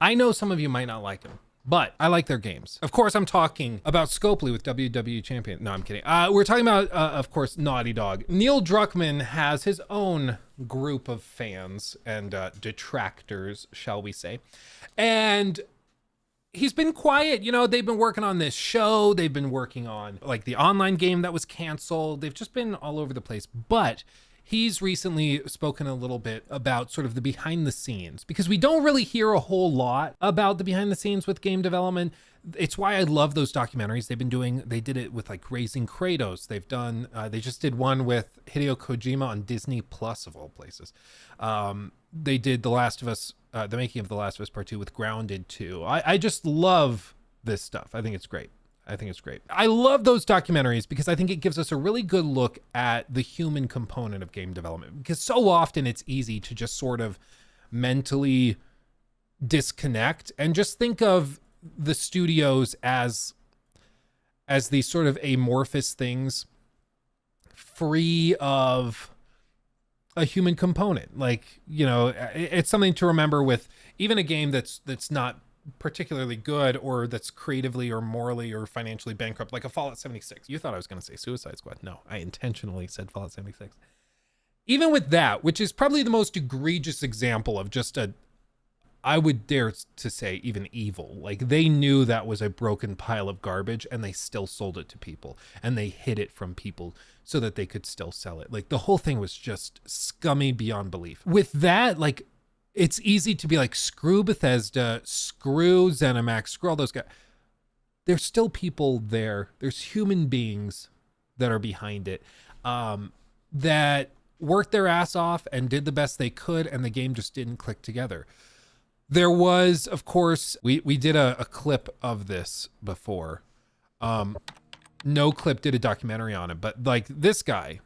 I know some of you might not like them, but I like their games. Of course, I'm talking about Scopely with WWE Champion. No, I'm kidding. We're talking about, of course, Naughty Dog. Neil Druckman has his own group of fans and detractors, shall we say. And he's been quiet. You know, they've been working on this show. They've been working on like the online game that was canceled. They've just been all over the place. But he's recently spoken a little bit about sort of the behind the scenes, because we don't really hear a whole lot about the behind the scenes with game development. It's why I love those documentaries they've been doing. They did it with like Raising Kratos. They've done, they just did one with Hideo Kojima on Disney Plus of all places. They did The Last of Us, the making of The Last of Us Part 2 with Grounded 2. I just love this stuff. I think it's great. I love those documentaries because I think it gives us a really good look at the human component of game development, because so often it's easy to just sort of mentally disconnect and just think of the studios as these sort of amorphous things free of a human component. Like, you know, it's something to remember with even a game that's not particularly good or that's creatively or morally or financially bankrupt, like a Fallout 76. You thought I was going to say Suicide Squad. No, I intentionally said Fallout 76. Even with that, which is probably the most egregious example of just I would dare to say even evil. Like, they knew that was a broken pile of garbage and they still sold it to people, and they hid it from people so that they could still sell it. Like, the whole thing was just scummy beyond belief. With that, like, it's easy to be like, screw Bethesda, screw ZeniMax, screw all those guys. There's still people there. There's human beings that are behind it, that worked their ass off and did the best they could, and the game just didn't click together. There was, of course, we did a clip of this before. No Clip did a documentary on it, but like this guy,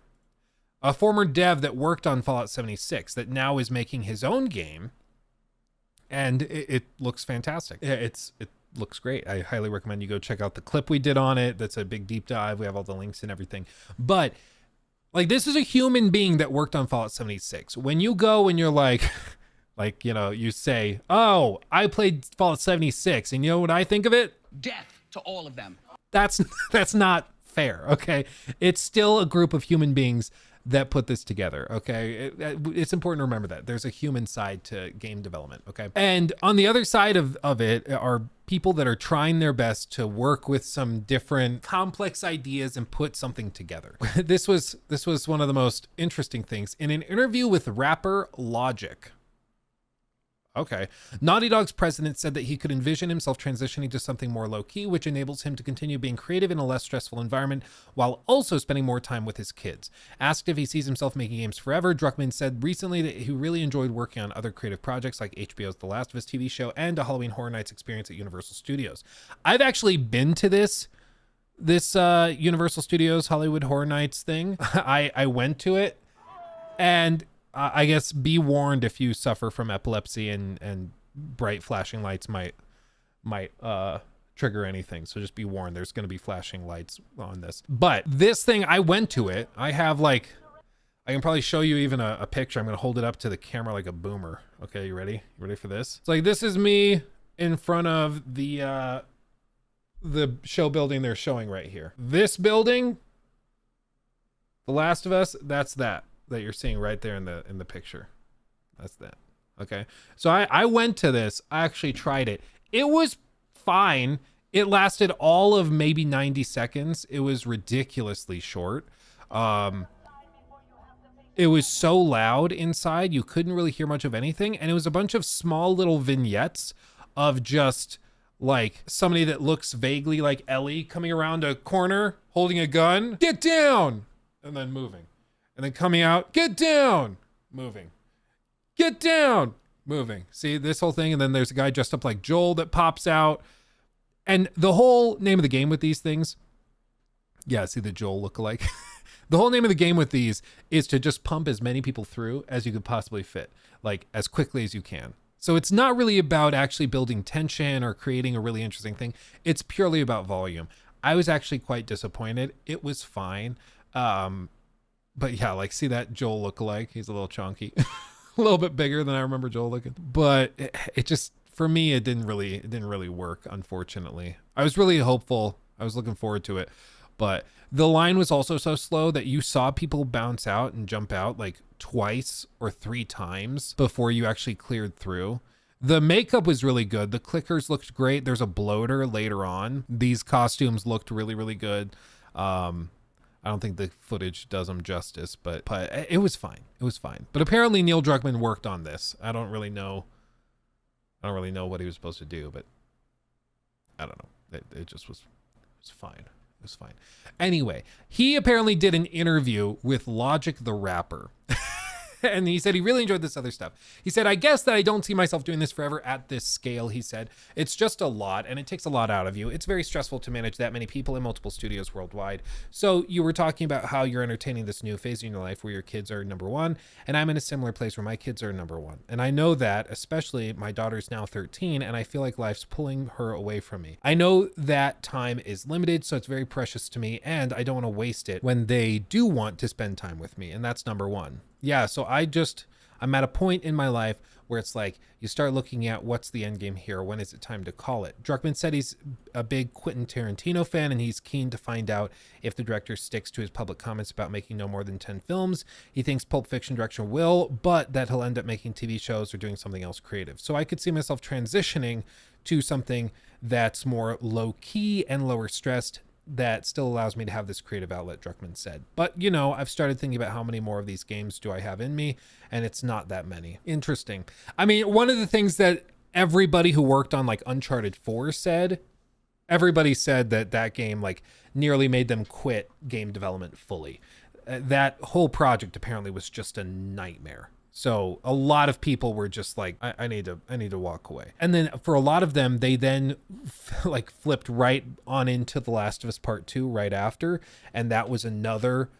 a former dev that worked on Fallout 76 that now is making his own game, and it looks fantastic. It looks great. I highly recommend you go check out the clip we did on it. That's a big deep dive. We have all the links and everything. But like, this is a human being that worked on Fallout 76. When you go and you're like, like, you know, you say, oh, I played Fallout 76, and you know what I think of it? Death to all of them. That's not fair, okay? It's still a group of human beings that put this together, okay? It's important to remember that there's a human side to game development, okay? And on the other side of it are people that are trying their best to work with some different complex ideas and put something together. This was one of the most interesting things. In an interview with rapper Logic, okay, Naughty Dog's president said that he could envision himself transitioning to something more low-key, which enables him to continue being creative in a less stressful environment while also spending more time with his kids. Asked if he sees himself making games forever, Druckman said recently that he really enjoyed working on other creative projects like HBO's The Last of Us TV show and a Halloween Horror Nights experience at Universal Studios. I've actually been to this Universal Studios Hollywood Horror Nights thing. I went to it, and I guess be warned if you suffer from epilepsy and bright flashing lights might trigger anything. So just be warned, there's going to be flashing lights on this. But this thing, I went to it. I have like, I can probably show you even a picture. I'm going to hold it up to the camera like a boomer. Okay, you ready? You ready for this? It's like, this is me in front of the show building they're showing right here. This building, The Last of Us, that's that you're seeing right there in the picture. That's that. Okay, so I went to this. I actually tried it. It was fine. It lasted all of maybe 90 seconds. It was ridiculously short. It was so loud inside, you couldn't really hear much of anything, and it was a bunch of small little vignettes of just like somebody that looks vaguely like Ellie coming around a corner holding a gun, get down, and then moving. And then coming out, get down, moving, get down, moving. See this whole thing? And then there's a guy dressed up like Joel that pops out. And the whole name of the game with these things, yeah, see the Joel lookalike? The whole name of the game with these is to just pump as many people through as you could possibly fit, like as quickly as you can. So it's not really about actually building tension or creating a really interesting thing. It's purely about volume. I was actually quite disappointed. It was fine. But yeah, like, see that Joel lookalike? He's a little chunky, a little bit bigger than I remember Joel looking. But it just for me, it didn't really work, unfortunately. I was really hopeful. I was looking forward to it, but the line was also so slow that you saw people bounce out and jump out like twice or 3 times before you actually cleared through. The makeup was really good. The clickers looked great. There's a bloater later on. These costumes looked really, really good. I don't think the footage does them justice, but it was fine. It was fine. But apparently Neil Druckmann worked on this. I don't really know what he was supposed to do, but I don't know. It just was fine. It was fine. Anyway, he apparently did an interview with Logic the Rapper. And he said he really enjoyed this other stuff. He said, I guess that I don't see myself doing this forever at this scale, he said. It's just a lot, and it takes a lot out of you. It's very stressful to manage that many people in multiple studios worldwide. So you were talking about how you're entertaining this new phase in your life where your kids are number one, and I'm in a similar place where my kids are number one. And I know that, especially my daughter's now 13, and I feel like life's pulling her away from me. I know that time is limited, so it's very precious to me, and I don't want to waste it when they do want to spend time with me, and that's number one. Yeah, so I'm at a point in my life where it's like you start looking at what's the end game here. When is it time to call it? Druckmann said he's a big Quentin Tarantino fan and he's keen to find out if the director sticks to his public comments about making no more than 10 films. He thinks Pulp Fiction director will, but that he'll end up making TV shows or doing something else creative. So I could see myself transitioning to something that's more low key and lower stressed that still allows me to have this creative outlet, Druckmann said. But, you know, I've started thinking about how many more of these games do I have in me, and it's not that many. Interesting. I mean, one of the things that everybody who worked on like Uncharted 4 said, everybody said that game like nearly made them quit game development fully. That whole project apparently was just a nightmare. So a lot of people were just like, I need to walk away. And then for a lot of them, they then like flipped right on into The Last of Us Part 2 right after. And that was another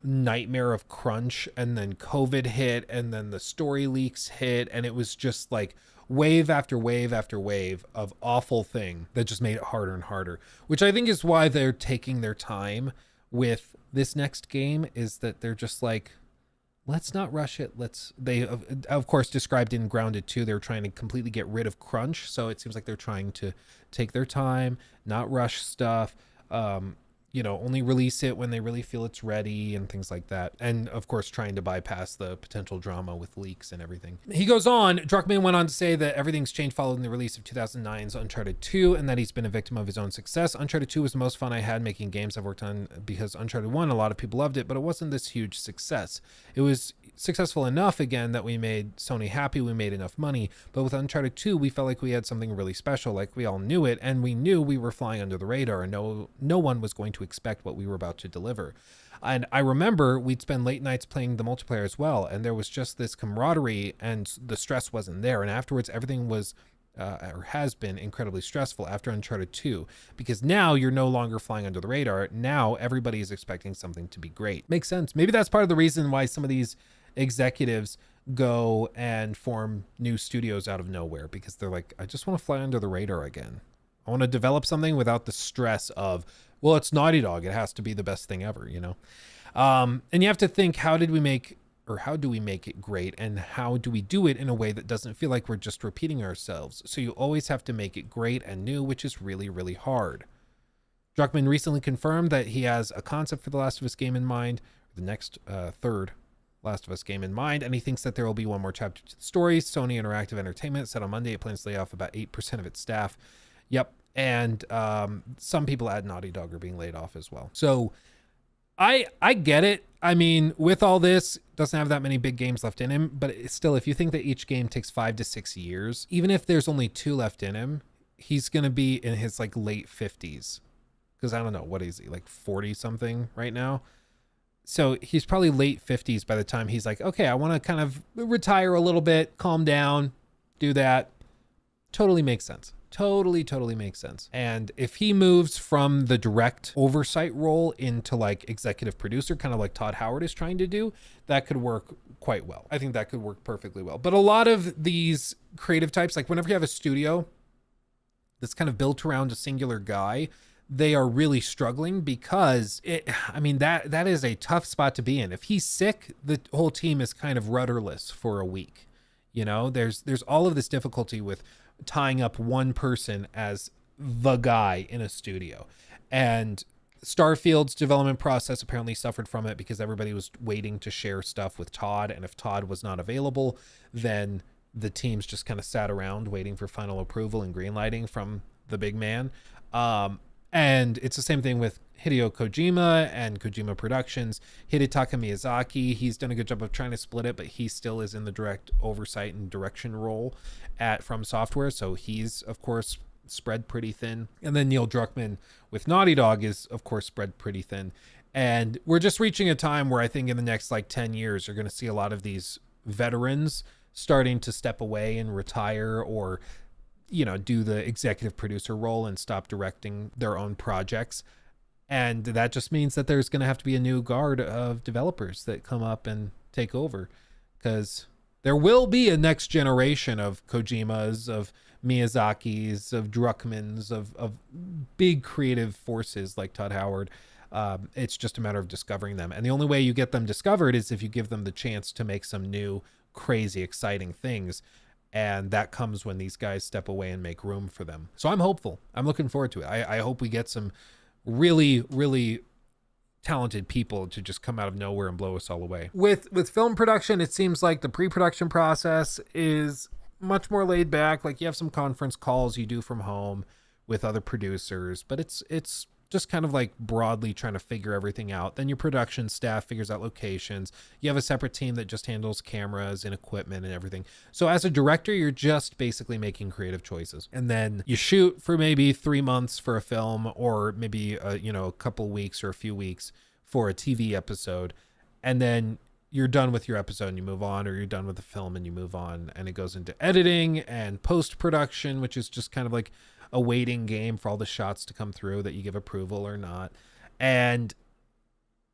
nightmare of crunch. And then COVID hit and then the story leaks hit. And it was just like wave after wave after wave of awful thing that just made it harder and harder, which I think is why they're taking their time with this next game, is that they're just like, let's not rush it. They of course described in Grounded 2, they're trying to completely get rid of crunch. So it seems like they're trying to take their time, not rush stuff, only release it when they really feel it's ready and things like that. And of course, trying to bypass the potential drama with leaks and everything. He goes on, Druckmann went on to say that everything's changed following the release of 2009's Uncharted 2 and that he's been a victim of his own success. Uncharted 2 was the most fun I had making games I've worked on, because Uncharted 1, a lot of people loved it, but it wasn't this huge success. It was successful enough again that we made Sony happy, we made enough money, but with Uncharted 2 we felt like we had something really special, like we all knew it, and we knew we were flying under the radar and no one was going to expect what we were about to deliver. And I remember we'd spend late nights playing the multiplayer as well, and there was just this camaraderie and the stress wasn't there, and afterwards everything was or has been incredibly stressful after Uncharted 2, because now you're no longer flying under the radar. Now everybody is expecting something to be great. Makes sense. Maybe that's part of the reason why some of these executives go and form new studios out of nowhere, because they're like, I just want to fly under the radar again. I want to develop something without the stress of, well, it's Naughty Dog, it has to be the best thing ever, you know? And you have to think, how do we make it great, and how do we do it in a way that doesn't feel like we're just repeating ourselves? So you always have to make it great and new, which is really, really hard. Druckmann recently confirmed that he has a concept for the Last of Us game in mind, the next third Last of Us game in mind, and he thinks that there will be one more chapter to the story. Sony Interactive Entertainment said on Monday it plans to lay off about 8% of its staff. Yep. And some people at Naughty Dog are being laid off as well. So I get it. I mean, with all this, doesn't have that many big games left in him, but still, if you think that each game takes 5 to 6 years, even if there's only 2 left in him, he's going to be in his like late 50s. Because I don't know, what is he, like 40 something right now? So he's probably late 50s by the time he's like, okay, I want to kind of retire a little bit, calm down, do that. Totally makes sense. Totally makes sense. And if he moves from the direct oversight role into like executive producer, kind of like Todd Howard is trying to do, that could work quite well. I think that could work perfectly well. But a lot of these creative types, like whenever you have a studio that's kind of built around a singular guy, they are really struggling, because that is a tough spot to be in. If he's sick, the whole team is kind of rudderless for a week. You know, there's all of this difficulty with tying up one person as the guy in a studio. And Starfield's development process apparently suffered from it because everybody was waiting to share stuff with Todd. And if Todd was not available, then the teams just kind of sat around waiting for final approval and green lighting from the big man. And it's the same thing with Hideo Kojima and Kojima Productions. Hidetaka Miyazaki, he's done a good job of trying to split it, but he still is in the direct oversight and direction role at From Software. So he's, of course, spread pretty thin. And then Neil Druckman with Naughty Dog is, of course, spread pretty thin. And we're just reaching a time where I think in the next 10 years, you're going to see a lot of these veterans starting to step away and retire, or do the executive producer role and stop directing their own projects. And that just means that there's going to have to be a new guard of developers that come up and take over, because there will be a next generation of Kojimas, of Miyazakis, of Druckmans, of big creative forces like Todd Howard. It's just a matter of discovering them. And the only way you get them discovered is if you give them the chance to make some new, crazy, exciting things. And that comes when these guys step away and make room for them. So I'm hopeful. I'm looking forward to it. I hope we get some really, really talented people to just come out of nowhere and blow us all away. With film production, it seems like the pre-production process is much more laid back. Like, you have some conference calls you do from home with other producers, but it's just kind of like broadly trying to figure everything out. Then your production staff figures out locations. You have a separate team that just handles cameras and equipment and everything. So as a director, you're just basically making creative choices. And then you shoot for maybe 3 months for a film, or maybe a couple weeks or a few weeks for a TV episode. And then you're done with your episode and you move on, or you're done with the film and you move on. And it goes into editing and post-production, which is just kind of like a waiting game for all the shots to come through that you give approval or not. And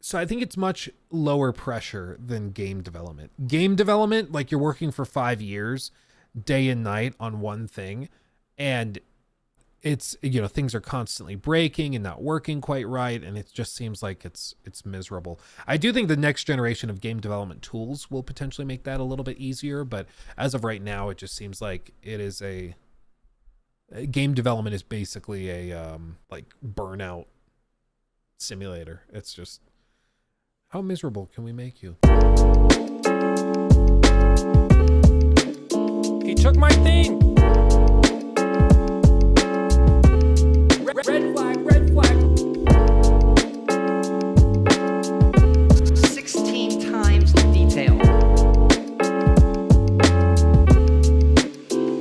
so I think it's much lower pressure than game development. Game development, like, you're working for 5 years, day and night on one thing. And it's, things are constantly breaking and not working quite right. And it just seems like it's miserable. I do think the next generation of game development tools will potentially make that a little bit easier. But as of right now, it just seems like it is game development is basically a burnout simulator. It's just, how miserable can we make you? He took my thing.